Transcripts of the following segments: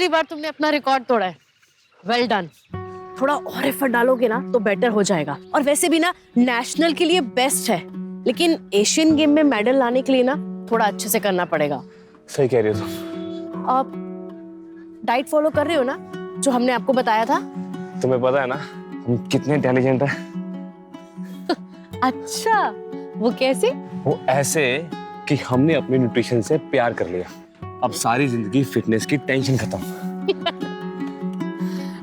तीसरी बार तुमने अपना रिकॉर्ड तोड़ा है। Well done. थोड़ा और एफर्ट डालोगे ना तो बेटर हो जाएगा। और वैसे भी ना नेशनल के लिए बेस्ट है, लेकिन एशियन गेम में मेडल लाने के लिए ना थोड़ा अच्छे से करना पड़ेगा। सही कह रही हो तुम। आप डाइट फॉलो कर रहे हो ना, जो हमने आपको बताया था? तुम्हें पता है ना हम कितने इंटेलिजेंट हैं। अच्छा, वो कैसे? वो ऐसे कि हमने अपने न्यूट्रिशन से प्यार कर लिया। अब सारी जिंदगी फिटनेस की टेंशन खत्म।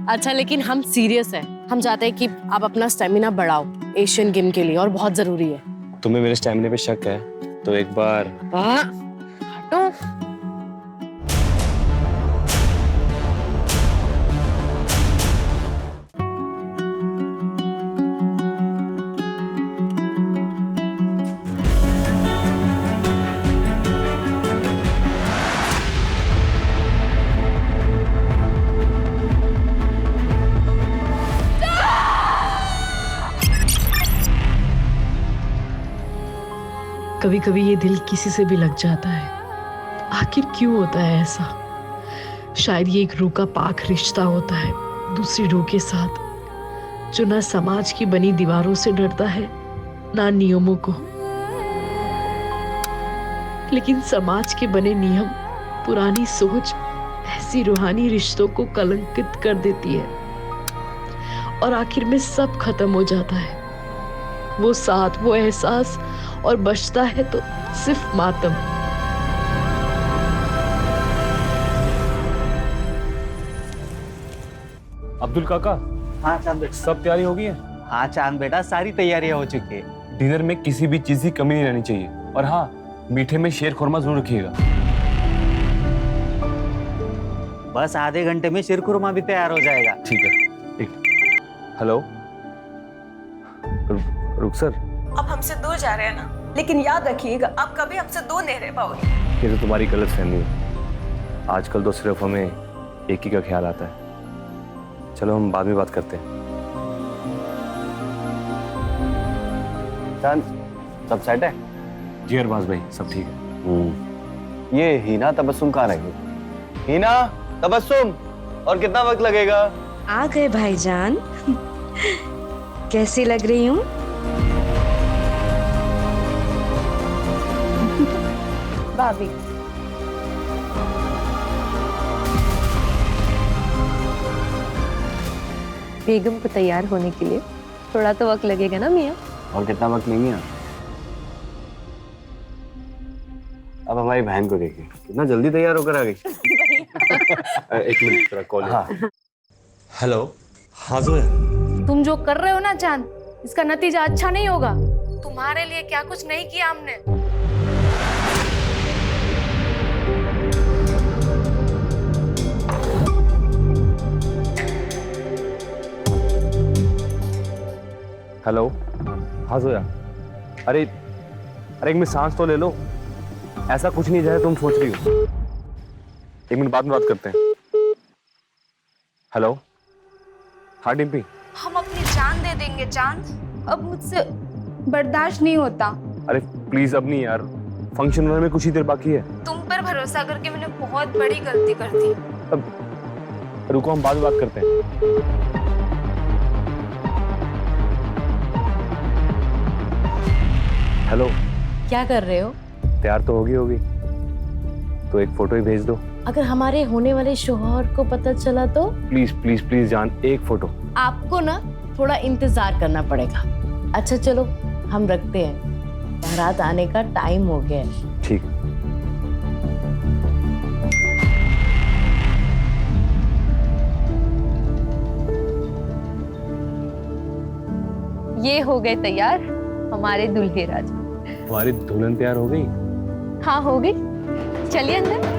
अच्छा, लेकिन हम सीरियस हैं। हम चाहते हैं कि आप अपना स्टेमिना बढ़ाओ एशियन गेम के लिए, और बहुत जरूरी है। तुम्हें मेरे स्टैमिना पे शक है तो एक बार हटो। कभी कभी ये दिल किसी से भी लग जाता है। आखिर क्यों होता है ऐसा? शायद ये एक रूह का पाक रिश्ता होता है दूसरी रूह के साथ, जो ना समाज की बनी दीवारों से डरता है ना नियमों को। लेकिन समाज के बने नियम, पुरानी सोच ऐसी रूहानी रिश्तों को कलंकित कर देती है, और आखिर में सब खत्म हो जाता है। वो साथ, वो एहसास, और बचता है तो सिर्फ मातम। अब्दुल काका। हाँ चांद बेटा। सब तैयारी हो गई है? हाँ चांद बेटा, सारी तैयारियां हो चुकी है। डिनर में किसी भी चीज की कमी नहीं रहनी चाहिए। और हाँ, मीठे में शेर खुरमा जरूर रखिएगा। बस आधे घंटे में शीरकुरमा भी तैयार हो जाएगा। ठीक है। हेलो रुक सर। आप हमसे दूर जा रहे हैं ना, लेकिन याद रखिएगा आप कभी हमसे दूर नहीं रह पाओगे। ये तो तुम्हारी गलत फहमी है। आजकल तो सिर्फ हमें एक ही का ख्याल आता है। चलो हम बाद में बात करते हैं। चांद, सब सेट है? जी अरबाज भाई, सब ठीक है। ये हीना तबस्सुम कहाँ रही? हीना तबस्सुम, और कितना वक्त लगेगा? आ गए भाईजान। कैसी लग रही हूँ? भाभी, बेगम को तैयार होने के लिए थोड़ा तो वक्त लगेगा ना मियाँ? और कितना वक्त नहीं है? अब हमारी बहन को देखिए, कितना जल्दी तैयार होकर आ गई। एक मिनट, तेरा कॉल। हाँ। हेलो। हाँ जोया। तुम जो कर रहे हो ना चांद, इसका नतीजा अच्छा नहीं होगा। तुम्हारे लिए क्या कुछ नहीं किया हमने। हेलो। हाँ जोया। अरे एक मिनट सांस तो ले लो। ऐसा कुछ नहीं जैसा तुम सोच रही हो। एक मिनट बाद में बात करते हैं। हेलो। हाँ डिम्पी। हम अपनी जान दे देंगे चांद, अब मुझसे बर्दाश्त नहीं होता। अरे प्लीज अब नहीं यार, फंक्शन होने में कुछ ही देर बाकी है। तुम पर भरोसा करके मैंने बहुत बड़ी गलती कर दी। अब रुको, हम बाद में बात करते हैं। हेलो। क्या कर रहे हो? तैयार तो होगी तो एक फोटो ही भेज दो। अगर हमारे होने वाले शौहर को पता चला तो? प्लीज प्लीज प्लीज जान, एक फोटो। आपको ना थोड़ा इंतजार करना पड़ेगा। अच्छा चलो, हम रखते हैं, बारात आने का टाइम हो गया है। ठीक। ये हो गए तैयार हमारे दूल्हे राजा। हमारी दुल्हन तैयार हो गई? हाँ हो गई, चलिए अंदर।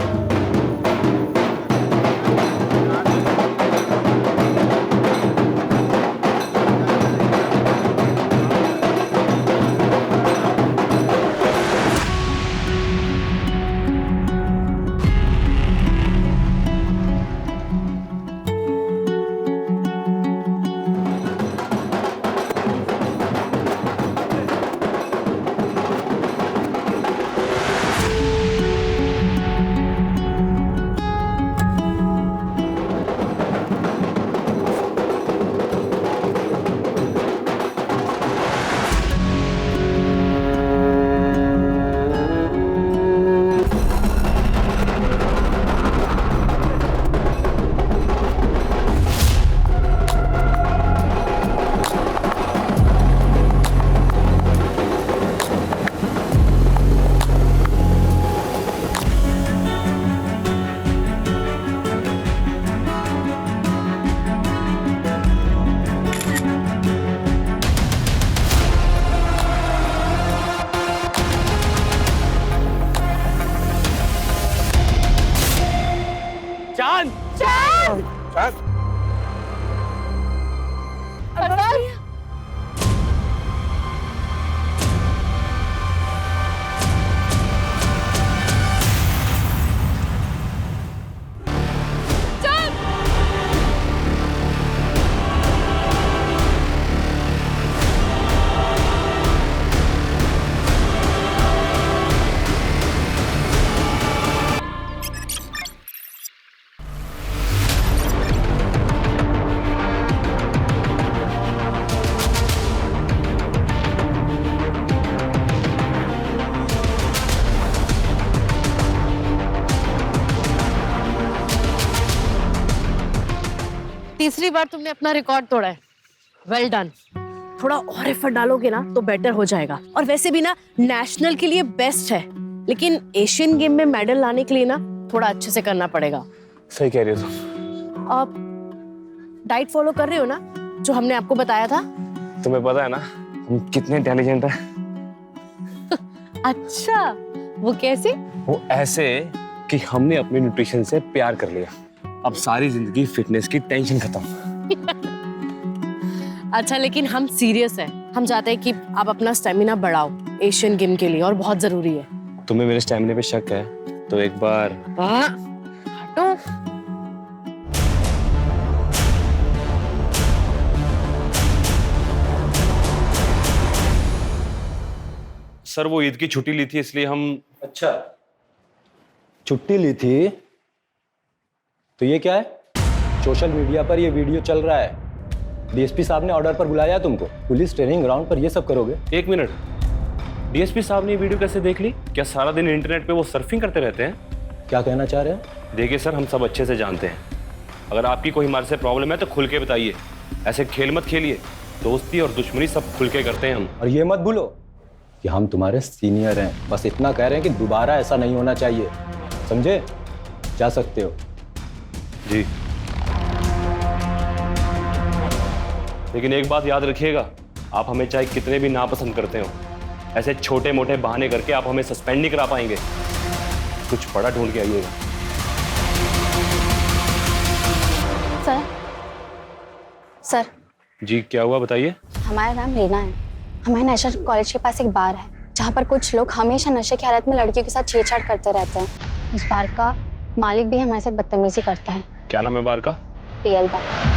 हाँ? तीसरी बार तुमने अपना रिकॉर्ड तोड़ा है, वेल डन। थोड़ा और एफर्ट डालोगे ना तो बेटर हो जाएगा। और वैसे भी ना नेशनल के लिए बेस्ट है, लेकिन एशियन गेम में मेडल लाने के लिए ना थोड़ा अच्छे से करना पड़ेगा। सही कह रही हो तुम। आप डाइट फॉलो कर रहे हो ना, जो हमने आपको बताया था? तुम्हें पता है ना हम कितने इंटेलिजेंट हैं। अच्छा, वो कैसे? वो ऐसे कि हमने अपने न्यूट्रिशन से प्यार कर लिया। अब सारी जिंदगी फिटनेस की टेंशन खत्म। अच्छा, लेकिन हम सीरियस हैं। हम चाहते हैं कि आप अपना स्टेमिना बढ़ाओ एशियन गेम के लिए, और बहुत जरूरी है। तुम्हें मेरे स्टेमिना पे शक है तो एक बार हटो। सर वो ईद की छुट्टी ली थी इसलिए हम। अच्छा, छुट्टी ली थी तो ये क्या है? सोशल मीडिया पर ये वीडियो चल रहा है। डीएसपी साहब ने ऑर्डर पर बुलाया है तुमको। पुलिस ट्रेनिंग ग्राउंड पर ये सब करोगे? एक मिनट, डीएसपी साहब ने ये वीडियो कैसे देख ली? क्या सारा दिन इंटरनेट पे वो सर्फिंग करते रहते हैं? क्या कहना चाह रहे हैं? देखिए सर, हम सब अच्छे से जानते हैं, अगर आपकी कोई हमारे से प्रॉब्लम है तो खुल के बताइए। ऐसे खेल मत खेलिए। दोस्ती और दुश्मनी सब खुल के करते हैं हम। और ये मत भूलो कि हम तुम्हारे सीनियर हैं। बस इतना कह रहे हैं कि दोबारा ऐसा नहीं होना चाहिए, समझे? जा सकते हो। जी, लेकिन एक बात याद रखिएगा, आप हमें चाहे कितने भी नापसंद करते हो, ऐसे छोटे मोटे बहाने करके आप हमें सस्पेंड नहीं करा पाएंगे। कुछ बड़ा ढूंढ के आइएगा। सर। जी क्या हुआ बताइए। हमारा नाम रीना है। हमारे नेशनल कॉलेज के पास एक बार है जहाँ पर कुछ लोग हमेशा नशे की हालत में लड़कियों के साथ छेड़छाड़ करते रहते हैं। इस बार का मालिक भी हमारे साथ बदतमीजी करता है। क्या नाम है बार का? रियल बार।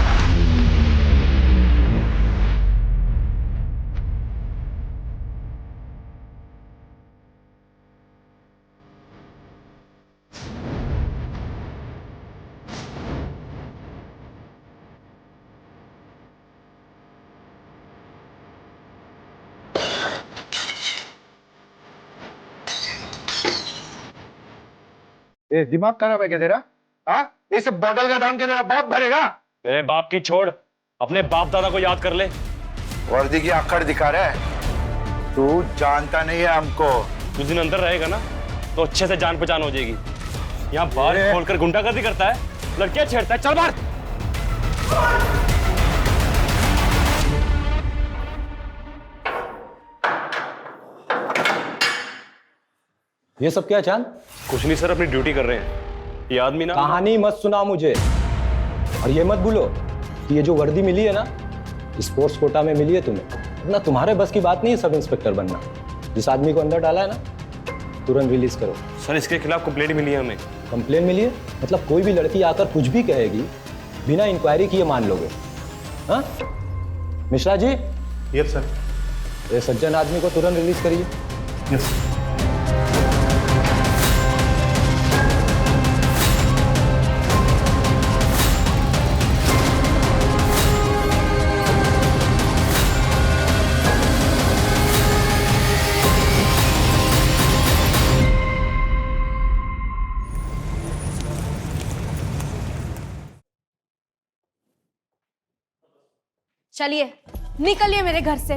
दिमाग खराब है क्या तेरा? हाँ, इस बोतल का दाम क्या तेरा बाप भरेगा? मेरे बाप की छोड़, अपने बाप दादा को याद कर ले। वर्दी की आखड़ दिखा रहा है। तू जानता नहीं है हमको। कुछ दिन अंदर रहेगा ना तो अच्छे से जान पहचान हो जाएगी। यहाँ बार खोलकर गुंडागर्दी करता है, लड़कियां छेड़ता है। चल बाहर। ये सब क्या चांद? कुछ नहीं सर, अपनी ड्यूटी कर रहे हैं। ये आदमी ना कहानी मत सुना मुझे। और ये मत भूलो कि ये जो वर्दी मिली है ना, स्पोर्ट्स कोटा में मिली है तुम्हें। ना तुम्हारे बस की बात नहीं है सब इंस्पेक्टर बनना। जिस आदमी को अंदर डाला है ना, तुरंत रिलीज करो। सर इसके खिलाफ कंप्लेंट मिली है हमें। कंप्लेन मिली है? मतलब कोई भी लड़की आकर कुछ भी कहेगी, बिना इंक्वायरी किए मान लोगे? हाँ मिश्रा जी? Yes sir. ये सज्जन आदमी को तुरंत रिलीज करिए। यस। चलिए निकलिए मेरे घर से।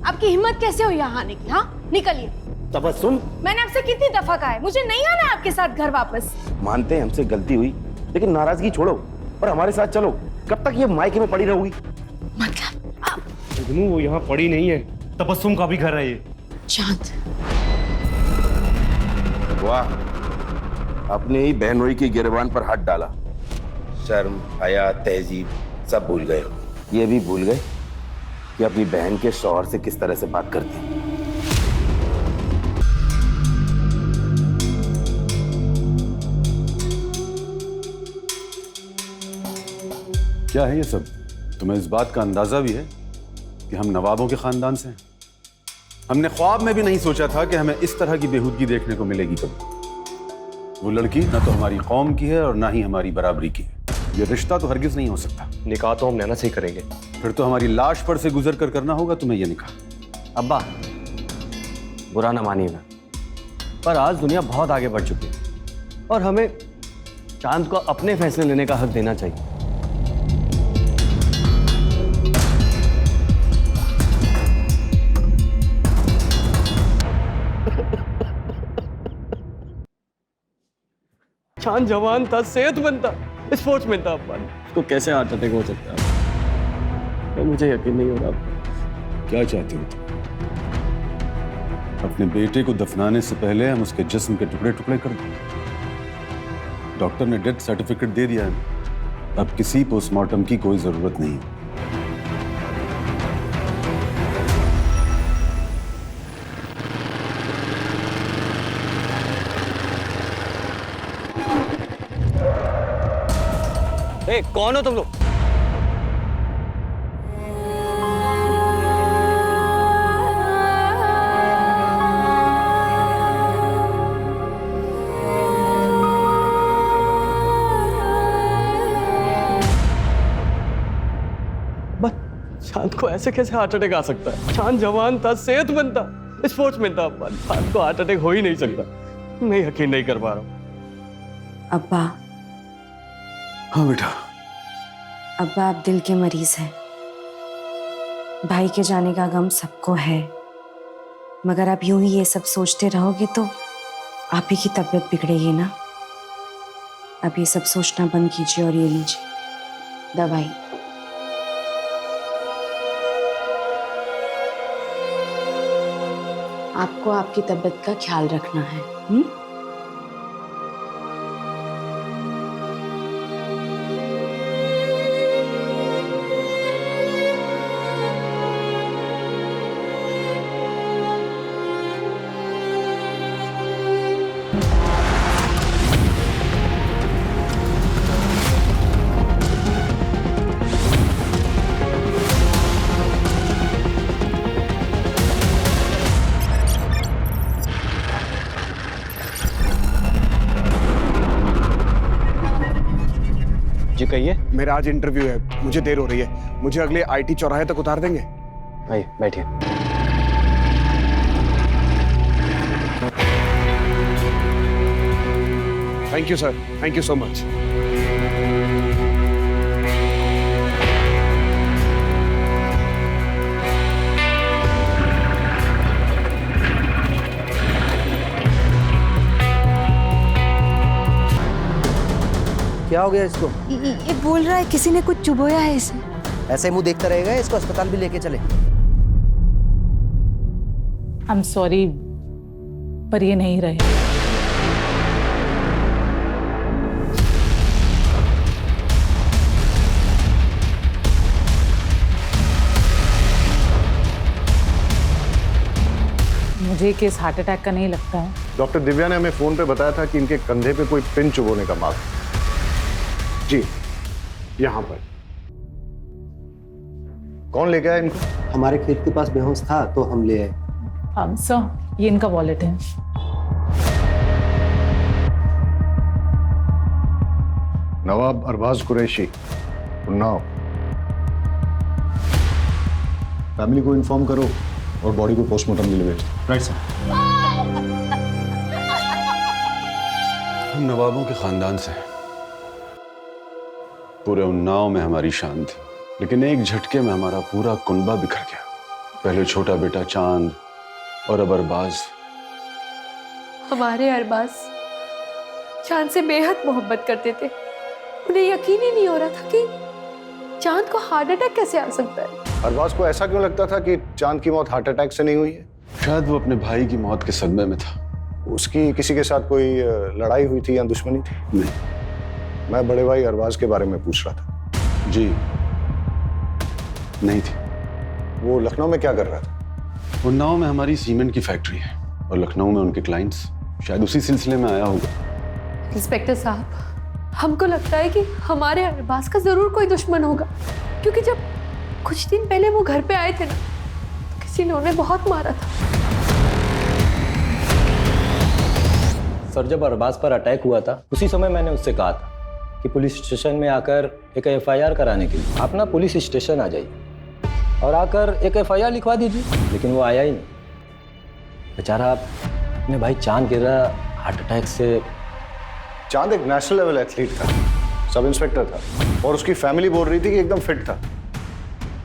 आपकी हिम्मत कैसे हुई यहाँ आने की? हाँ निकलिए। तबस्सुम, मैंने आपसे कितनी दफा कहा है मुझे नहीं आना है आपके साथ घर वापस। मानते हैं हमसे गलती हुई, लेकिन नाराजगी छोड़ो और हमारे साथ चलो। कब तक ये मायके में पड़ी रहोगी? मतलब आप? वो यहाँ पड़ी नहीं है, तबस्सुम का भी घर है ये। चांद, वाह, अपने ही बहनोई की गिरबान पर हाथ डाला। शर्म, हया, तहजीब सब भूल गए हो। ये भी भूल गए कि अपनी बहन के शौहर से किस तरह से बात करते हैं। क्या है ये सब? तुम्हें इस बात का अंदाजा भी है कि हम नवाबों के खानदान से हैं? हमने ख्वाब में भी नहीं सोचा था कि हमें इस तरह की बेहूदगी देखने को मिलेगी कभी। वो लड़की ना तो हमारी कौम की है और ना ही हमारी बराबरी की है। ये रिश्ता तो हरगिज नहीं हो सकता। निकाह तो हम नैना से ही करेंगे। फिर तो हमारी लाश पर से गुजर कर करना होगा तुम्हें ये निकाह। अब्बा, बुरा ना मानिएगा, पर आज दुनिया बहुत आगे बढ़ चुकी है और हमें चांद को अपने फैसले लेने का हक देना चाहिए। चांद जवान था, सेहतमंद था, स्पोर्ट्समैन था अब्बा। उसको कैसे हार्ट अटैक हो सकता है? मुझे यकीन नहीं हो रहा। क्या चाहते हो तुम? अपने बेटे को दफनाने से पहले हम उसके जिस्म के टुकड़े टुकड़े कर दें। डॉक्टर ने डेथ सर्टिफिकेट दे दिया है। अब किसी पोस्टमार्टम की कोई जरूरत नहीं है। ए, कौन हो तुम लोग? चांद को ऐसे कैसे हार्ट अटैक आ सकता है? चांद जवान था, सेहतमंद था, स्पोर्ट्समैन था अब्बा। चांद को हार्ट अटैक हो ही नहीं सकता। मैं यकीन नहीं कर पा रहा हूँ। अब्बा, हाँ बेटा। अब्बा आप दिल के मरीज हैं। भाई के जाने का गम सबको है, मगर आप यूं ही ये सब सोचते रहोगे तो आप ही की तबीयत बिगड़ेगी ना। अब ये सब सोचना बंद कीजिए और ये लीजिए दवाई। आपको आपकी तबीयत का ख्याल रखना है। जी कहिए। मेरा आज इंटरव्यू है, मुझे देर हो रही है। मुझे अगले आईटी चौराहे तक उतार देंगे? आइए बैठिए। Thank you sir, thank you so much. क्या हो गया इसको? ये बोल रहा है किसी ने कुछ चुभोया है इसे। ऐसे मुंह देखता रहेगा, इसको अस्पताल भी लेके चले। I'm sorry, पर ये नहीं रहे। मुझे केस हार्ट अटैक का नहीं लगता है। डॉक्टर दिव्या ने हमें फोन पे बताया था कि इनके कंधे पे कोई पिन चुभोने का मार्क। जी, यहाँ पर। कौन लेके आया इनको? हमारे खेत के पास बेहोश था तो हम ले आए। सर, ये इनका वॉलेट है। नवाब अरबाज कुरैशी, उन्नाव। फैमिली को इन्फॉर्म करो और बॉडी को पोस्टमार्टम के लिए भेज दो। Right sir. हम नवाबों के खानदान से हैं। पूरे उन्नाव में हमारी शान थी, लेकिन एक झटके में हमारा पूरा कुनबा बिखर गया। पहले छोटा बेटा चांद और अब अरबाज। हमारे अरबाज चांद से बेहद मोहब्बत करते थे। उन्हें यकीन ही नहीं हो रहा था कि चांद को हार्ट अटैक कैसे आ सकता है। अरबाज को ऐसा क्यों लगता था कि चांद की मौत हार्ट अटैक से नहीं हुई है? शायद वो अपने भाई की मौत के सदमे में था। उसकी किसी के साथ कोई लड़ाई हुई थी या दुश्मनी थी? नहीं, मैं बड़े भाई अरबाज के बारे में पूछ रहा था। जी नहीं थी। वो लखनऊ में क्या कर रहा था? उन्नाव में हमारी सीमेंट की फैक्ट्री है और लखनऊ में उनके क्लाइंट्स, शायद उसी सिलसिले में आया होगा। इंस्पेक्टर साहब, हमको लगता है कि हमारे अरबाज का जरूर कोई दुश्मन होगा, क्योंकि जब कुछ दिन पहले वो घर पे आए थे ना, तो किसी ने उन्हें बहुत मारा था। सर, जब अरबाज पर अटैक हुआ था उसी समय मैंने उससे कहा था कि पुलिस स्टेशन में आकर एक FIR कराने के लिए आप ना पुलिस स्टेशन आ जाइए और आकर एक FIR लिखवा दीजिए, लेकिन वो आया ही नहीं। बेचारा अपने भाई चांद गिरा हार्ट अटैक से। चांद एक नेशनल लेवल एथलीट था, सब इंस्पेक्टर था और उसकी फैमिली बोल रही थी कि एकदम फिट था।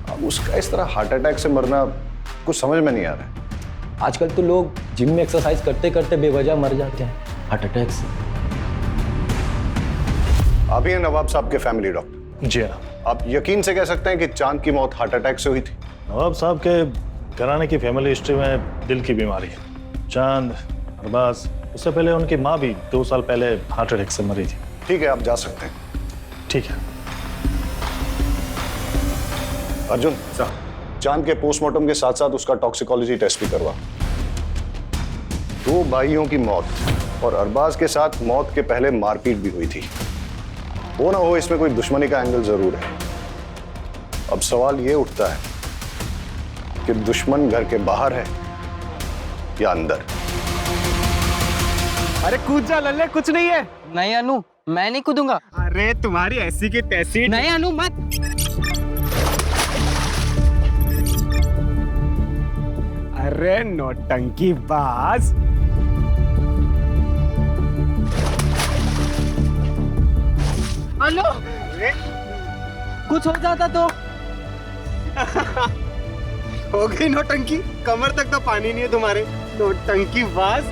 अब उसका इस तरह हार्ट अटैक से मरना कुछ समझ में नहीं आ रहा है। आजकल तो लोग जिम में एक्सरसाइज करते करते बेवजह मर जाते हैं हार्ट अटैक से। आप ही हैं नवाब साहब के फैमिली डॉक्टर? जी हाँ। आप यकीन से कह सकते हैं कि चांद की मौत हार्ट अटैक से हुई थी? नवाब साहब के घराने की फैमिली हिस्ट्री में दिल की बीमारी है। चांद, अरबाज, उससे पहले उनकी माँ भी 2 साल पहले हार्ट अटैक से मरी थी। ठीक है, आप जा सकते हैं। ठीक है। अर्जुन साहब, चांद के पोस्टमार्टम के साथ साथ उसका टॉक्सिकोलॉजी टेस्ट भी करवा। 2 भाइयों की मौत और अरबाज के साथ मौत के पहले मारपीट भी हुई थी। हो ना हो, इसमें कोई दुश्मनी का एंगल जरूर है। अब सवाल ये उठता है कि दुश्मन घर के बाहर है या अंदर। अरे कूद जा लल्ले, कुछ नहीं है। नहीं अनु, मैं नहीं कूदूंगा। अरे तुम्हारी ऐसी की तैसी। नहीं अनु, मत। अरे नौटंकी बाज। अनु, कुछ हो जाता तो। हो गई नौटंकी, कमर तक तो पानी नहीं है तुम्हारे। नौटंकी बाज।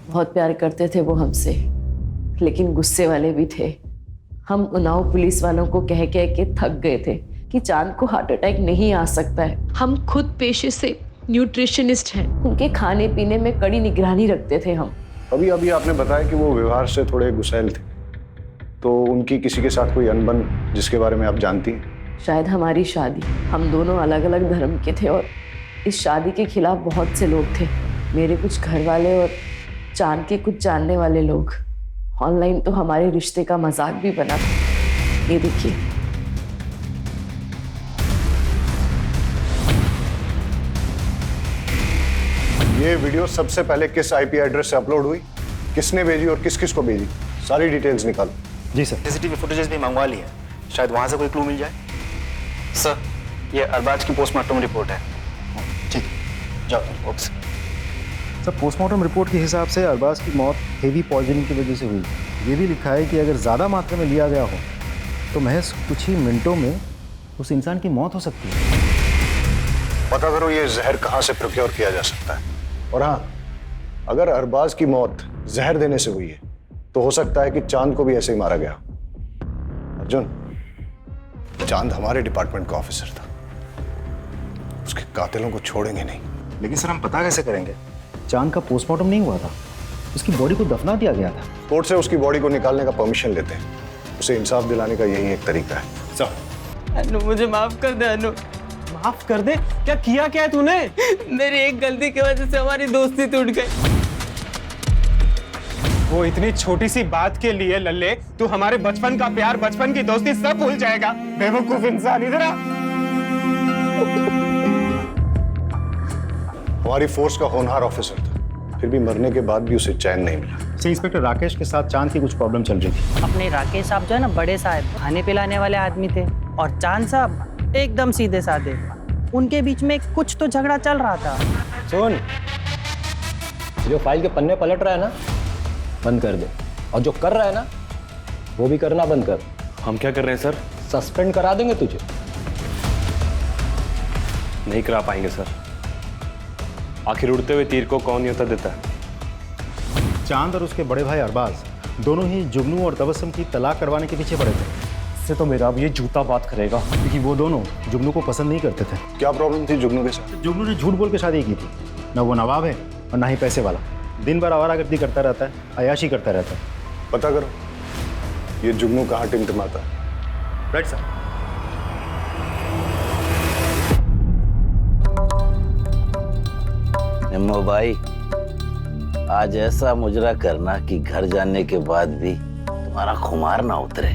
बहुत प्यार करते थे वो हमसे, लेकिन गुस्से वाले भी थे। हम उन्नाव पुलिस वालों को कह कह के थक गए थे कि चांद को हार्ट अटैक नहीं आ सकता है। हम खुद पेशे से न्यूट्रिशनिस्ट हैं। उनके खाने पीने में कड़ी निगरानी रखते थे हम। अभी अभी आपने बताया कि वो व्यवहार से थोड़े गुस्सैल थे, तो उनकी किसी के साथ कोई अनबन जिसके बारे में आप जानती हैं? शायद हमारी शादी, हम दोनों अलग अलग धर्म के थे और इस शादी के खिलाफ बहुत से लोग थे। मेरे कुछ घर वाले और चांद के कुछ जानने वाले लोग। ऑनलाइन तो हमारे रिश्ते का मजाक भी बना था। ये देखिए। ये वीडियो सबसे पहले किस IP एड्रेस से अपलोड हुई, किसने भेजी और किस किस को भेजी, सारी डिटेल्स निकालो। जी सर। CCTV फुटेजेस भी मंगवा ली है, शायद वहां से कोई क्लू मिल जाए। सर, ये अरबाज की पोस्टमार्टम रिपोर्ट है। ठीक, जाओ। ओके सर, पोस्टमार्टम रिपोर्ट के हिसाब से अरबाज की मौत हेवी पॉइजनिंग की वजह से हुई। ये भी लिखा है कि अगर ज़्यादा मात्रा में लिया गया हो तो महज कुछ ही मिनटों में उस इंसान की मौत हो सकती है। पता करो ये जहर कहाँ से प्रोक्योर किया जा सकता है। और हाँ, अगर अरबाज की मौत जहर देने से हुई है तो हो सकता है कि चांद को भी ऐसे ही मारा गया। अर्जुन, चांद हमारे डिपार्टमेंट का ऑफिसर था, उसके कातिलों को छोड़ेंगे नहीं। लेकिन सर, हम पता कैसे करेंगे? चांद का पोस्टमार्टम नहीं हुआ था, उसकी बॉडी को दफना दिया गया था। कोर्ट से उसकी बॉडी को निकालने का परमिशन लेते हैं, उसे इंसाफ दिलाने का यही एक तरीका है। सर, अनु, मुझे माफ कर दे। अनु, माफ कर दे? क्या है तूने? मेरी एक गलती की वजह से हमारी दोस्ती टूट गई। वो इतनी छोटी सी बात के लिए लल्ले तू हमारे बचपन का प्यार, बचपन की दोस्ती सब भूल जाएगा? बेवकूफ इंसान। इधर आ। हमारी फोर्स का होनहार ऑफिसर था, फिर भी मरने के बाद भी उसे चैन नहीं मिला। इंस्पेक्टर राकेश के साथ चांद की कुछ प्रॉब्लम चल रही थी। अपने राकेश साहब जो है ना, बड़े साहब, खाने पिलाने वाले आदमी थे, और चांद साहब एकदम सीधे साधे। उनके बीच में कुछ तो झगड़ा चल रहा था। सुन, जो फाइल के पन्ने पलट रहा है ना, बंद कर दे। और जो कर रहा है ना, वो भी करना बंद कर। हम क्या कर रहे हैं सर? सस्पेंड करा देंगे तुझे। नहीं करा पाएंगे सर। आखिर उड़ते हुए तीर को कौन न्योता देता है? चांद और उसके बड़े भाई अरबाज दोनों ही जुगनू और तबस्सुम की तलाक करवाने के पीछे पड़े थे। इससे तो मेरा अब ये जूता बात करेगा, क्योंकि वो दोनों जुगनू को पसंद नहीं करते थे। क्या प्रॉब्लम थी जुगनू के साथ? जुगनू ने झूठ बोल के शादी की थी। ना वो नवाब है और ना ही पैसे वाला। दिन भर आवारागर्दी करता रहता है, अयाशी करता रहता है। पता करो ये जुगनू कहाँ टिमटिमाता है। Right sir. निम्मो भाई, आज ऐसा मुजरा करना कि घर जाने के बाद भी तुम्हारा खुमार ना उतरे।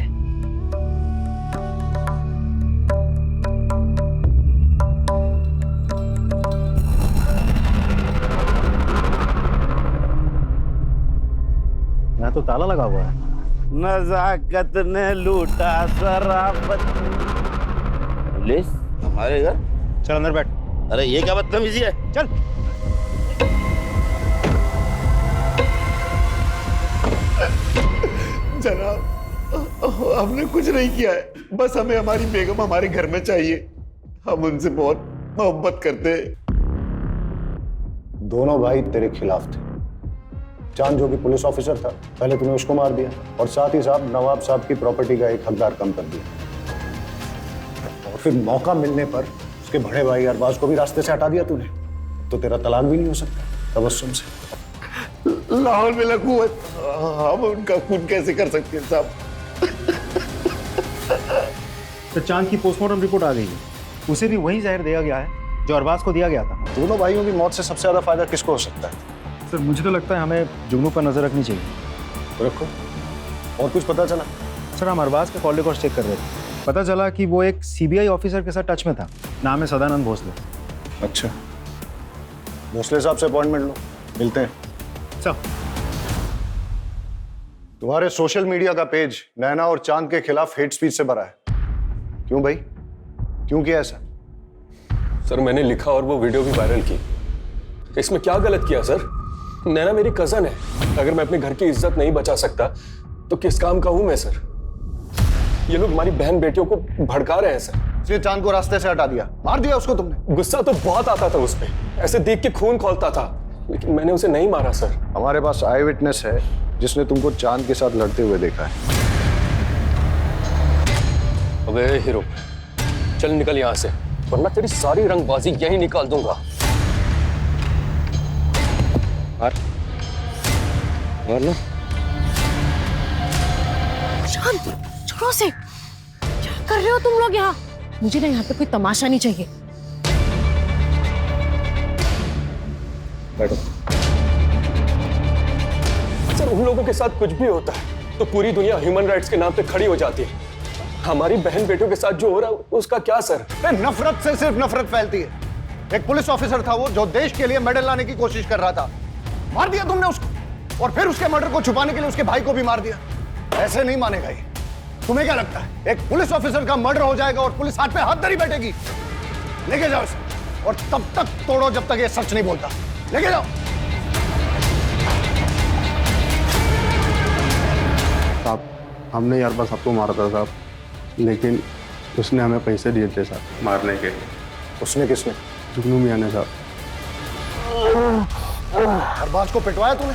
यहाँ तो ताला लगा हुआ है। नजाकत ने लूटा शराफत। पुलिस हमारे घर? चल अंदर बैठ। अरे ये क्या बदतमीजी है? चल। जनाब, हमने कुछ नहीं किया है, बस हमें हमारी बेगम हमारे घर में चाहिए। हम उनसे बहुत मोहब्बत करते हैं। दोनों भाई तेरे खिलाफ थे। चांद जो कि पुलिस ऑफिसर था, पहले तूने उसको मार दिया और साथ ही साथ नवाब साहब की प्रॉपर्टी का एक हकदार कम कर दिया। और फिर मौका मिलने पर उसके बड़े भाई अरबाज को भी रास्ते से हटा दिया तूने। तो तेरा तलाक भी नहीं हो सकता तबस्सुम से। लाहौर में लकूवत, हम उनका खून कैसे कर सकते हैं साहब? तो चांद की पोस्टमार्टम रिपोर्ट आ गई है। उसे भी वही जहर दिया गया है जो अरबाज को दिया गया था। दोनों भाइयों की मौत से सबसे ज्यादा फायदा किसको हो सकता है? सर मुझे तो लगता है हमें जुगनू पर नजर रखनी चाहिए। रखो। और कुछ पता चला? सर हम अरबाज का कॉल रिकॉर्ड चेक कर रहे थे। पता चला कि वो एक सीबीआई ऑफिसर के साथ टच में था। नाम है सदानंद भोसले। अच्छा, भोसले साहब से अपॉइंटमेंट लो, मिलते हैं। सर तुम्हारे सोशल मीडिया का पेज नैना और चांद के खिलाफ हेट स्पीच से भरा है। क्यों भाई, क्यों किया ऐसा? सर मैंने लिखा और वो वीडियो भी वायरल की। इसमें क्या गलत किया सर? नैना मेरी कजन है। अगर मैं अपने घर की इज्जत नहीं बचा सकता तो किस काम का हूं मैं सर? ये लोग हमारी बहन बेटियों को भड़का रहे हैं सर। इसलिए चांद को रास्ते से हटा दिया, मार दिया उसको तुमने? गुस्सा तो बहुत आता था उस पे, ऐसे देख के खून खौलता था, लेकिन मैंने उसे नहीं मारा सर। हमारे पास आई विटनेस है जिसने तुमको चांद के साथ लड़ते हुए देखा है। अबे हीरो, चल निकल यहां से, वरना तेरी सारी रंगबाजी यहीं निकाल दूंगा। मार लो। शांत, छोड़ो से। क्या कर रहे हो तुम लोग यहाँ? मुझे ना यहाँ पे कोई तमाशा नहीं चाहिए। बैठो। सर उन लोगों के साथ कुछ भी होता है तो पूरी दुनिया ह्यूमन राइट्स के नाम पे खड़ी हो जाती है। हमारी बहन बेटियों के साथ जो हो रहा है उसका क्या सर? नफरत से सिर्फ नफरत फैलती है। एक पुलिस ऑफिसर था वो जो देश के लिए मेडल लाने की कोशिश कर रहा था, मार दिया तुमने उसको, और फिर उसके मर्डर को छुपाने के लिए उसके भाई को भी मार दिया। ऐसे नहीं मानेगा ये। तुम्हें क्या लगता है एक पुलिस ऑफिसर का मर्डर हो जाएगा और पुलिस हाथ पे हाथ धरी बैठेगी? लेके जाओ इसे और तब तक तोड़ो जब तक ये सच नहीं बोलता। लेके जाओ। साहब हमने यार बस आपको मारा था साहब, लेकिन उसने हमें पैसे दिए थे साहब मारने के। उसने किसने? जुगनू मियां ने साहब। अरबाज को पिटवाया तूने?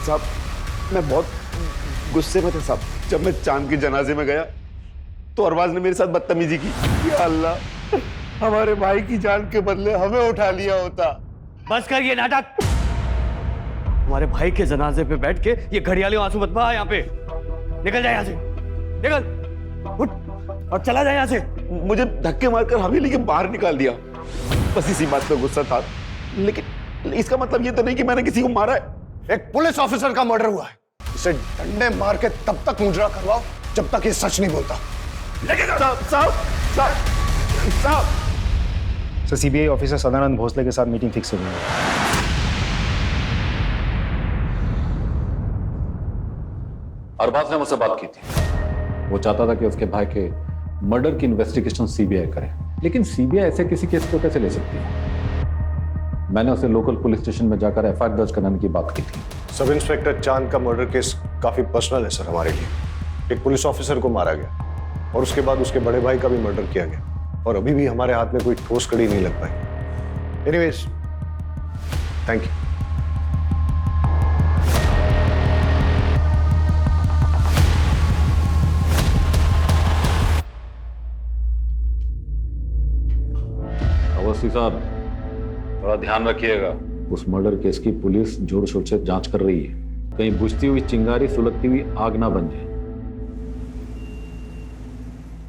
साहब मैं बहुत गुस्से में था साहब। जब मैं चांद के जनाजे में गया तो अरबाज ने मेरे साथ बदतमीजी की। या अल्लाह, हमारे भाई की जान के बदले हमें उठा लिया होता। बस कर ये नाटक। हमारे भाई के जनाजे पे बैठ के ये घड़ियाली आंसू मत बहा। यहाँ पे निकल जाए, यहाँ से निकल, उठ और चला जाए यहाँ से। मुझे धक्के मारकर हवेली के बाहर निकाल दिया। बस इसी बात पे गुस्सा था, लेकिन इसका मतलब ये तो नहीं कि मैंने किसी को मारा है। एक पुलिस ऑफिसर का मर्डर हुआ है, इसे डंडे मार के तब तक मुजरा करवाओ जब तक ये सच नहीं बोलता। लेके जाओ। साहब साहब साहब। Sir CBI officer Sadanand Bhosle के साथ मीटिंग फिक्स हो गई है। अरबाज ने मुझसे बात की थी। वो चाहता था कि उसके भाई के मर्डर की इन्वेस्टिगेशन सीबीआई करे, लेकिन सीबीआई ऐसे किसी केस को कैसे ले सकती है? मैंने उसे लोकल पुलिस स्टेशन में जाकर एफआईआर दर्ज कराने की बात की थी। सब इंस्पेक्टर चांद का मर्डर केस काफी पर्सनल है सर हमारे लिए। एक पुलिस ऑफिसर को मारा गया और उसके बाद उसके बड़े भाई का भी मर्डर किया गया और अभी भी हमारे हाथ में कोई ठोस कड़ी नहीं लग पाई। Anyways, thank you. अवस्थी साहब, थोड़ा ध्यान रखिएगा। उस मर्डर केस की पुलिस जोर शोर से जांच कर रही है, कहीं बुझती हुई चिंगारी सुलगती हुई आग ना बन जाए।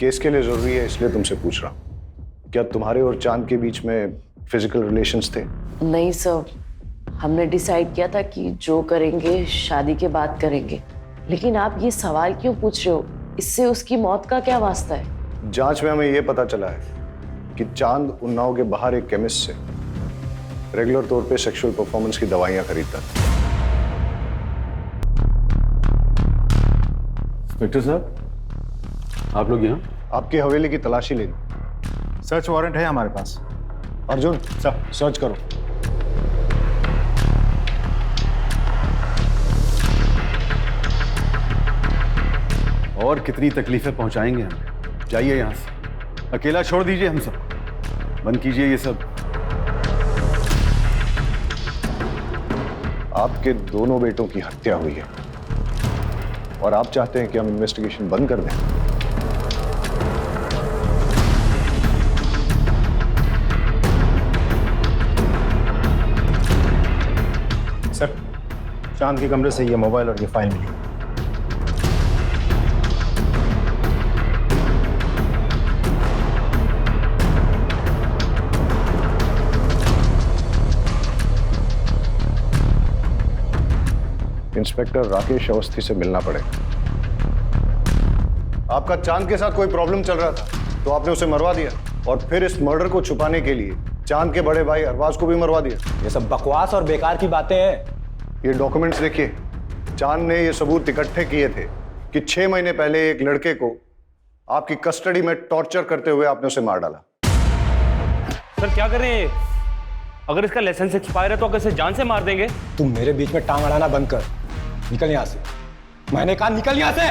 केस के लिए जरूरी है इसलिए तुमसे पूछ रहा हूं, क्या तुम्हारे और चांद के बीच में फिजिकल रिलेशंस थे? नहीं सर, हमने डिसाइड किया था कि जो करेंगे शादी के बाद करेंगे। लेकिन आप ये सवाल क्यों पूछ रहे हो? इससे उसकी मौत का क्या वास्ता है? जांच में हमें यह पता चला है कि चांद उन्नाव के बाहर एक केमिस्ट से रेगुलर तौर पे सेक्सुअल परफॉर्मेंस की दवाइयां खरीदता था। इंस्पेक्टर साहब, आप लोग यहाँ? आपकी हवेली की तलाशी लेनी। सर्च वारंट है हमारे पास। अर्जुन सर, सर्च करो। और कितनी तकलीफें पहुंचाएंगे हम? जाइए यहाँ से, अकेला छोड़ दीजिए हम सब, बंद कीजिए ये सब। आपके दोनों बेटों की हत्या हुई है और आप चाहते हैं कि हम इन्वेस्टिगेशन बंद कर दें? सर, चांद के कमरे से ये मोबाइल और ये फाइल मिली। इंस्पेक्टर राकेश अवस्थी से मिलना पड़ेगा। आपका चांद के साथ कोई प्रॉब्लम चल रहा था तो आपने उसे मरवा दिया और फिर इस मर्डर को छुपाने के लिए चांद के बड़े भाई अरबाज को भी मरवा दिया। ये सब बकवास और बेकार की बातें हैं। ये डॉक्यूमेंट्स देखिए, चांद ने ये सबूत इकट्ठे किए थे कि 6 महीने पहले एक लड़के को आपकी कस्टडी में टॉर्चर करते हुए आपने उसे मार डाला। सर क्या कर रहे हैं? अगर इसका लाइसेंस एक्सपायर है तो अगर इसे जान से मार देंगे। तुम मेरे बीच में टांग अड़ाना बंद कर, निकल यहां से। मैंने कहा निकल यहां से।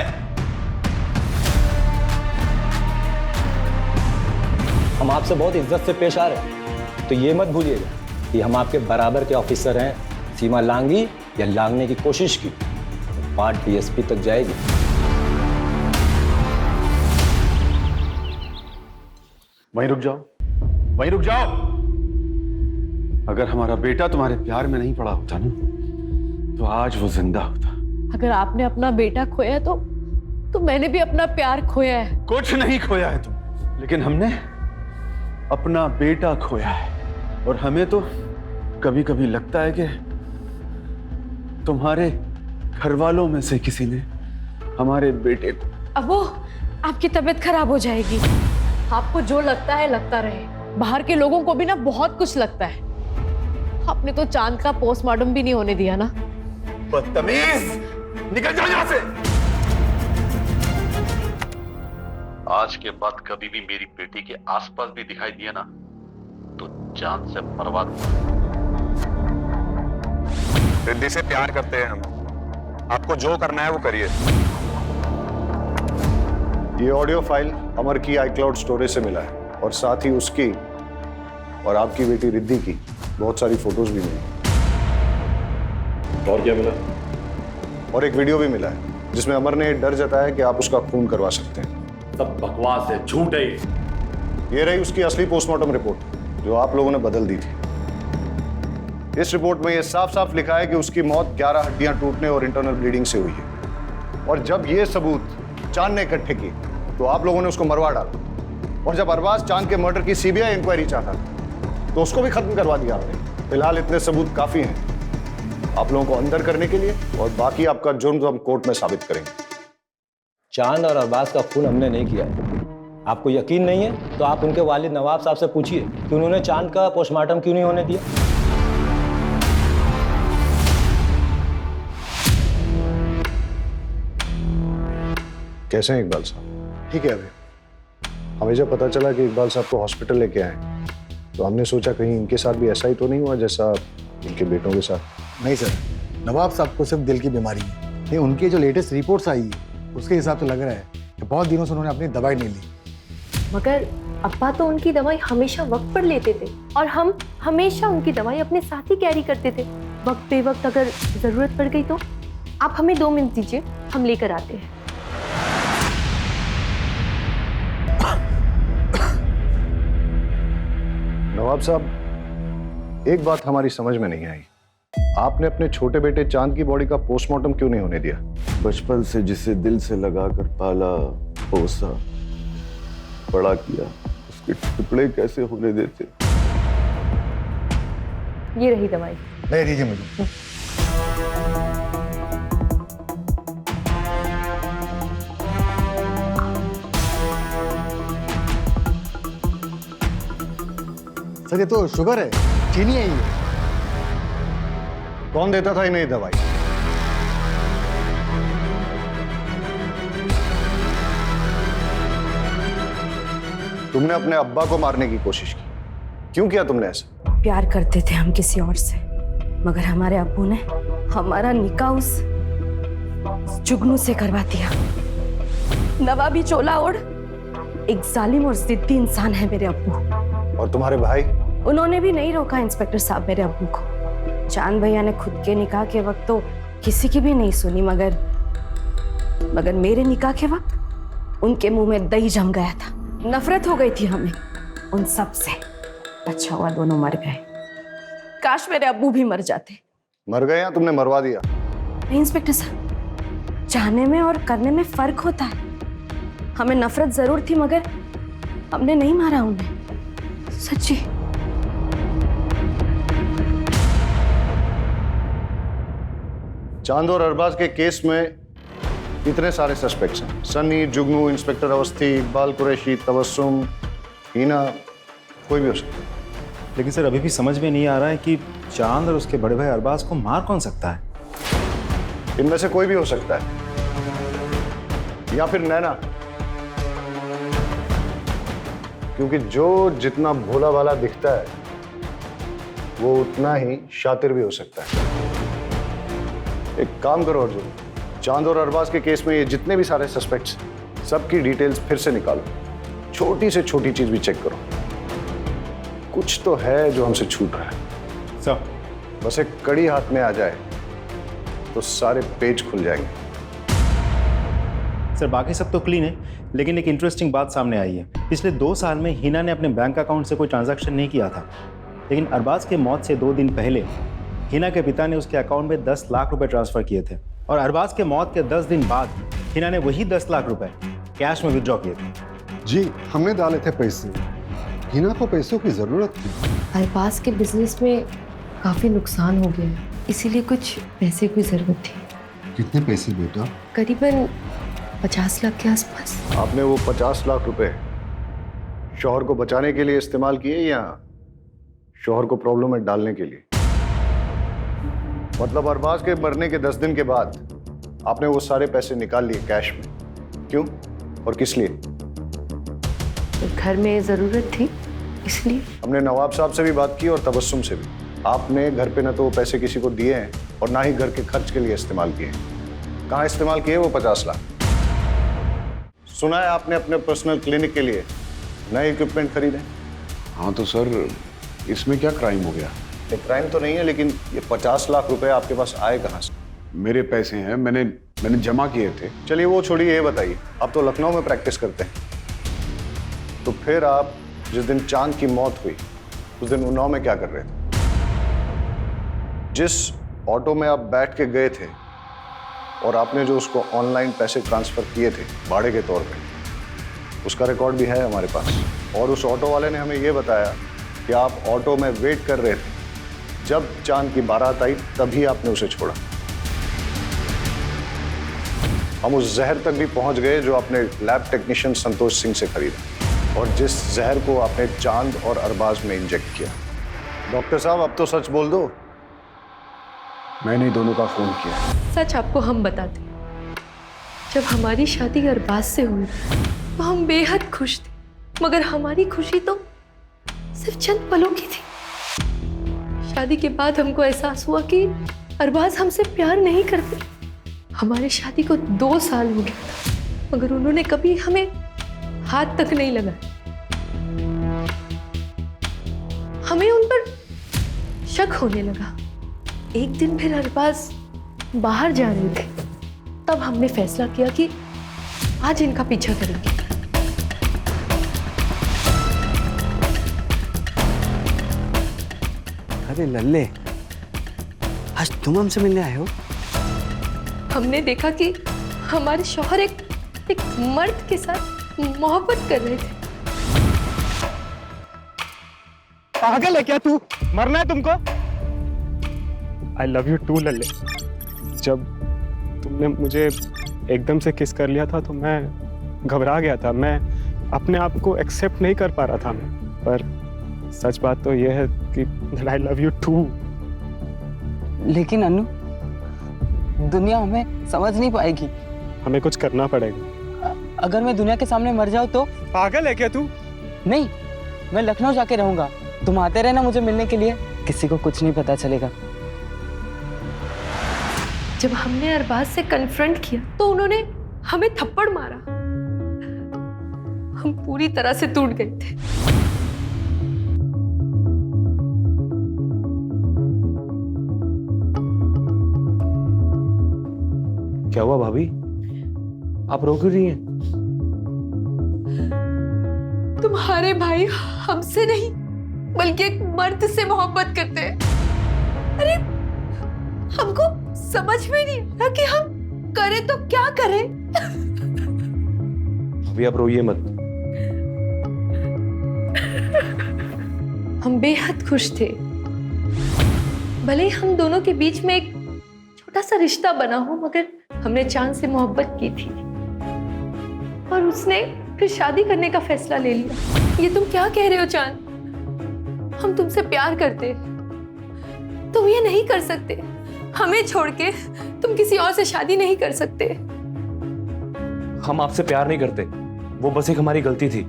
हम आपसे बहुत इज्जत से पेश आ रहे हैं, तो ये मत भूलिएगा कि हम आपके बराबर के ऑफिसर हैं। सीमा लांगी या लांगने की कोशिश की तो बात डीएसपी तक जाएगी। वहीं रुक जाओ, वहीं रुक जाओ। अगर हमारा बेटा तुम्हारे प्यार में नहीं पड़ा होता ना, तो आज वो जिंदा होता। अगर आपने अपना बेटा खोया है तो मैंने भी अपना प्यार खोया है। कुछ नहीं खोया है तुम, लेकिन हमने अपना बेटा खोया है। और हमें तो कभी कभी लगता है कि तुम्हारे घर वालों में से किसी ने हमारे बेटे को। अब वो आपकी तबीयत खराब हो जाएगी। आपको जो लगता है लगता रहे, बाहर के लोगों को भी ना बहुत कुछ लगता है। आपने तो चांद का पोस्टमार्टम भी नहीं होने दिया ना। बदतमीज, निकल जाओ यहां से। आज के बाद कभी भी मेरी बेटी के आसपास भी दिखाई दिया ना तो जान से मरवा दूंगा। रिद्धि से प्यार करते हैं हम, आपको जो करना है वो करिए। ये ऑडियो फाइल अमर की iCloud स्टोरेज से मिला है और साथ ही उसकी और आपकी बेटी रिद्धि की बहुत सारी फोटोज भी मिली। और क्या मिला? और एक वीडियो भी मिला है जिसमें अमर ने डर जताया कि आप उसका खून करवा सकते हैं। सब बकवास है, झूठ है। ये रही उसकी असली पोस्टमार्टम रिपोर्ट जो आप लोगों ने बदल दी थी। इस रिपोर्ट में यह साफ साफ लिखा है कि उसकी मौत 11 हड्डियां टूटने और इंटरनल ब्लीडिंग से हुई है। और जब ये सबूत चांद ने इकट्ठे किए तो आप लोगों ने उसको मरवा डाला। और जब अरबाज चांद के मर्डर की सीबीआई इंक्वायरी चाहता था तो उसको भी खत्म करवा दिया आपने। फिलहाल इतने सबूत काफी हैं आप लोगों को अंदर करने के लिए, और बाकी आपका जुर्म हम कोर्ट में साबित करेंगे। चांद और अरबाज का खून हमने नहीं किया। आपको यकीन नहीं है तो आप उनके वालिद नवाब साहब से पूछिए कि उन्होंने चांद का पोस्टमार्टम क्यों नहीं होने दिया। कैसे हैं इकबाल साहब? ठीक है। अभी हमें जब पता चला कि इकबाल साहब को हॉस्पिटल लेके आए तो हमने सोचा कहीं इनके साथ भी ऐसा ही तो नहीं हुआ जैसा इनके बेटों के साथ। नहीं सर, नवाब साहब को सिर्फ दिल की बीमारी है। नहीं, उनकी जो लेटेस्ट रिपोर्ट्स आई है उसके हिसाब से लग रहा है कि बहुत दिनों से उन्होंने अपनी दवाई नहीं ली। मगर अब्बा तो उनकी दवाई हमेशा वक्त पर लेते थे और हम हमेशा उनकी दवाई अपने साथ ही कैरी करते थे। वक्त पे वक्त अगर जरूरत पड़ गई तो आप हमें 2 मिनट दीजिए, हम लेकर आते हैं। नवाब साहब, एक बात हमारी समझ में नहीं आई, आपने अपने छोटे बेटे चांद की बॉडी का पोस्टमार्टम क्यों नहीं होने दिया? बचपन से जिसे दिल से लगाकर पाला, पोसा, बड़ा किया, उसके टुकड़े कैसे होने देते? ये रही दवाई। नहीं, दीजिए मुझे। सर ये तो शुगर है, चीनी है ये। कौन देता था इन्हें दवाई? तुमने अपने अब्बा को मारने की कोशिश की, क्यों किया तुमने ऐसा? प्यार करते थे हम किसी और से, मगर हमारे अब्बू ने हमारा निकाह उस जुगनू से करवा दिया। नवाबी चोला ओढ़ एक जालिम और जिद्दी इंसान है मेरे अब्बू। और तुम्हारे भाई? उन्होंने भी नहीं रोका इंस्पेक्टर साहब मेरे अब्बू को। चांद भैया ने खुद के निकाह के वक्त तो किसी की भी नहीं सुनी, मगर मेरे निकाह के वक्त उनके मुंह में दही जम गया था। नफरत हो गई थी हमें उन सब से। अच्छा हुआ दोनों मर गए, काश मेरे अब्बू भी मर जाते। मर गए या तुमने मरवा दिया? नहीं इंस्पेक्टर साहब, चाहने में और करने में फर्क होता है। हमें नफरत जरूर थी मगर हमने नहीं मारा उन्हें, सच्ची। चांद और अरबाज के केस में इतने सारे सस्पेक्ट्स हैं, सनी, जुगनू, इंस्पेक्टर अवस्थी, इकबाल कुरैशी, तबस्सुम, हीना, कोई भी हो सकता है। लेकिन सर अभी भी समझ में नहीं आ रहा है कि चांद और उसके बड़े भाई अरबाज को मार कौन सकता है? इनमें से कोई भी हो सकता है, या फिर नैना, क्योंकि जो जितना भोला भाला दिखता है वो उतना ही शातिर भी हो सकता है। एक काम करो अर्जुन, चांद और अरबाज के केस में ये जितने भी सारे सस्पेक्ट्स, सबकी डिटेल्स फिर से निकालो, छोटी से छोटी चीज भी चेक करो। कुछ तो है जो हमसे छूट रहा है। सर बस एक कड़ी हाथ में आ जाए तो सारे पेज खुल जाएंगे। सर बाकी सब तो क्लीन है, लेकिन एक इंटरेस्टिंग बात सामने आई है। पिछले 2 साल में हिना ने अपने बैंक अकाउंट से कोई ट्रांजैक्शन नहीं किया था, लेकिन अरबाज के मौत से 2 दिन पहले हिना के पिता ने उसके अकाउंट में 10 लाख रुपए ट्रांसफर किए थे, और अरबाज के मौत के 10 दिन बाद हिना ने वही 10 लाख रुपए कैश में विड्रॉ किए थे। जी, हमने डाले थे पैसे। हिना को पैसों की जरूरत थी। अरबाज के बिजनेस में काफी नुकसान हो गया है, इसीलिए कुछ पैसे की जरूरत थी। कितने पैसे बेटा? करीबन 50 लाख के आसपास। आपने वो 50 लाख रुपए शौहर को बचाने के लिए इस्तेमाल किए या शौहर को प्रॉब्लम में डालने के लिए? मतलब अरबाज के मरने के 10 दिन के बाद आपने वो सारे पैसे निकाल लिए कैश में, क्यों और किस लिए? घर में जरूरत थी इसलिए। हमने नवाब साहब से भी बात की और तबस्सुम से भी। आपने घर पे न तो वो पैसे किसी को दिए हैं और ना ही घर के खर्च के लिए इस्तेमाल किए हैं। कहाँ इस्तेमाल किए वो 50 लाख? सुना है आपने अपने पर्सनल क्लिनिक के लिए नए इक्विपमेंट खरीदे। हाँ तो सर इसमें क्या क्राइम हो गया? ये क्राइम तो नहीं है, लेकिन ये 50 लाख रुपए आपके पास आए कहाँ से? मेरे पैसे हैं, मैंने जमा किए थे। चलिए वो छोड़िए, ये बताइए, आप तो लखनऊ में प्रैक्टिस करते हैं, तो फिर आप जिस दिन चांद की मौत हुई उस दिन उन्नाव में क्या कर रहे थे? जिस ऑटो में आप बैठ के गए थे और आपने जो उसको ऑनलाइन पैसे ट्रांसफर किए थे भाड़े के तौर पे, उसका रिकॉर्ड भी है हमारे पास। और उस ऑटो वाले ने हमें ये बताया कि आप ऑटो में वेट कर रहे थे, जब चांद की बारात आई तभी आपने उसे छोड़ा। हम उस जहर तक भी पहुंच गए जो आपने लैब टेक्नीशियन संतोष सिंह से खरीदा और जिस जहर को आपने चांद और अरबाज में इंजेक्ट किया। डॉक्टर साहब अब तो सच बोल दो। मैंने दोनों का फोन किया। सच आपको हम बताते, जब हमारी शादी अरबाज से हुई तो हम बेहद खुश थे, मगर हमारी खुशी तो सिर्फ चंद पलों की थी। शादी के बाद हमको एहसास हुआ कि अरबाज हमसे प्यार नहीं करते। हमारी शादी को 2 साल हो गया था, मगर उन्होंने कभी हमें हाथ तक नहीं लगाया। हमें उन पर शक होने लगा। एक दिन फिर अरबाज बाहर जा रहे थे, तब हमने फैसला किया कि आज इनका पीछा करेंगे। अरे लल्ले, आज तुम हमसे मिलने आए हो? हमने देखा कि हमारे शौहर एक मर्द के साथ मोहब्बत कर रहे थे। पागल है क्या तू? मरना है तुमको? आई लव यू टू लल्ले। जब तुमने मुझे एकदम से किस कर लिया था तो मैं घबरा गया था। मैं अपने आप को एक्सेप्ट नहीं कर पा रहा था मैं, पर सच बात तो यह है कि आई लव यू टू। लेकिन अनु, दुनिया हमें समझ नहीं पाएगी। हमें कुछ करना पड़ेगा। अगर मैं दुनिया के सामने मर जाऊं तो? पागल है क्या तू? नहीं, मैं लखनऊ जाके रहूंगा। तुम आते रहना मुझे मिलने के लिए, किसी को कुछ नहीं पता चलेगा। जब हमने अरबाज से कन्फ्रंट किया तो उन्होंने हमें थप्पड़ मारा। हम पूरी तरह से टूट गए थे। क्या हुआ भाभी? आप रो क्यों रही हैं? तुम्हारे भाई हमसे नहीं बल्कि एक मर्द से मोहब्बत करते हैं। अरे हमको समझ में नहीं आता कि हम करें तो क्या करें। अभी आप रोइए मत। हम बेहद खुश थे। भले ही हम दोनों के बीच में एक छोटा सा रिश्ता बना हो, मगर हमने चांद से मोहब्बत की थी और उसने फिर शादी करने का फैसला ले लिया। ये तुम क्या कह रहे हो चांद? हम तुमसे प्यार करते, तुम ये नहीं कर सकते। हमें छोड़ के तुम किसी और से शादी नहीं कर सकते। हम आपसे प्यार नहीं करते, वो बस एक हमारी गलती थी।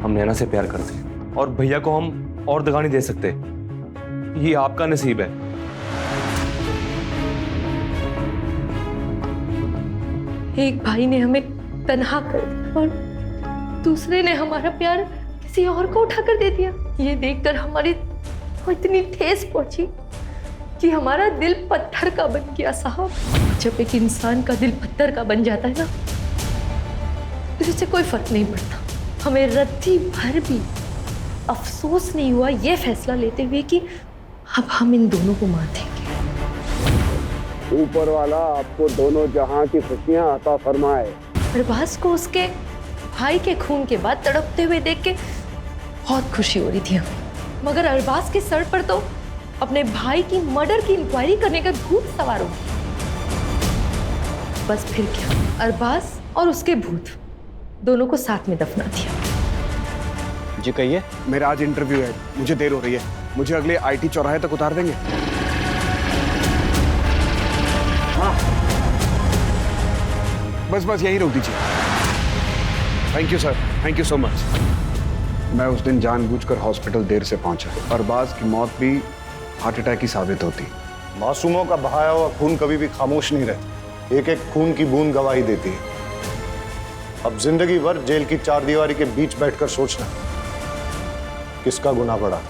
हम नैना से प्यार करते और भैया को हम और दगा नहीं दे सकते। ये आपका नसीब है। एक भाई ने हमें तन्हा कर दिया और दूसरे ने हमारा प्यार किसी और को उठाकर दे दिया। ये देखकर हमारी तो इतनी ठेस पहुंची कि हमारा दिल पत्थर का बन गया साहब। जब एक इंसान का दिल पत्थर का बन जाता है ना, तो इससे कोई फर्क नहीं पड़ता। हमें रत्ती भर भी अफसोस नहीं हुआ ये फैसला लेते हुए कि अब हम इन दोनों को मार देंगे। ऊपर वाला आपको दोनों जहां की खुशियां अता फरमाए। अरबाज को उसके भाई के खून के बाद तड़पते हुए देख के बहुत खुशी हो रही थी हमें, मगर अरबाज के सर पर तो अपने भाई की मर्डर की इंक्वायरी करने का भूत सवार हो गया। बस फिर क्या, अरबाज और उसके भूत दोनों को साथ में दफना दिया। जी कहिए। मेरा आज इंटरव्यू है, मुझे देर हो रही है। मुझे अगले आईटी चौराहे तक उतार देंगे? हाँ, बस यहीं रोक दीजिए। Thank you sir, thank you so much. मैं उस दिन जानबूझकर हॉस्पिटल देर से पहुंचा। अरबाज की मौत भी हार्ट अटैक की साबित होती। मासूमों का बहाया हुआ खून कभी भी खामोश नहीं रहता। एक एक खून की बूंद गवाही देती है। अब जिंदगी भर जेल की 4 दीवारी के बीच बैठकर सोचना किसका गुनाह बढ़ा।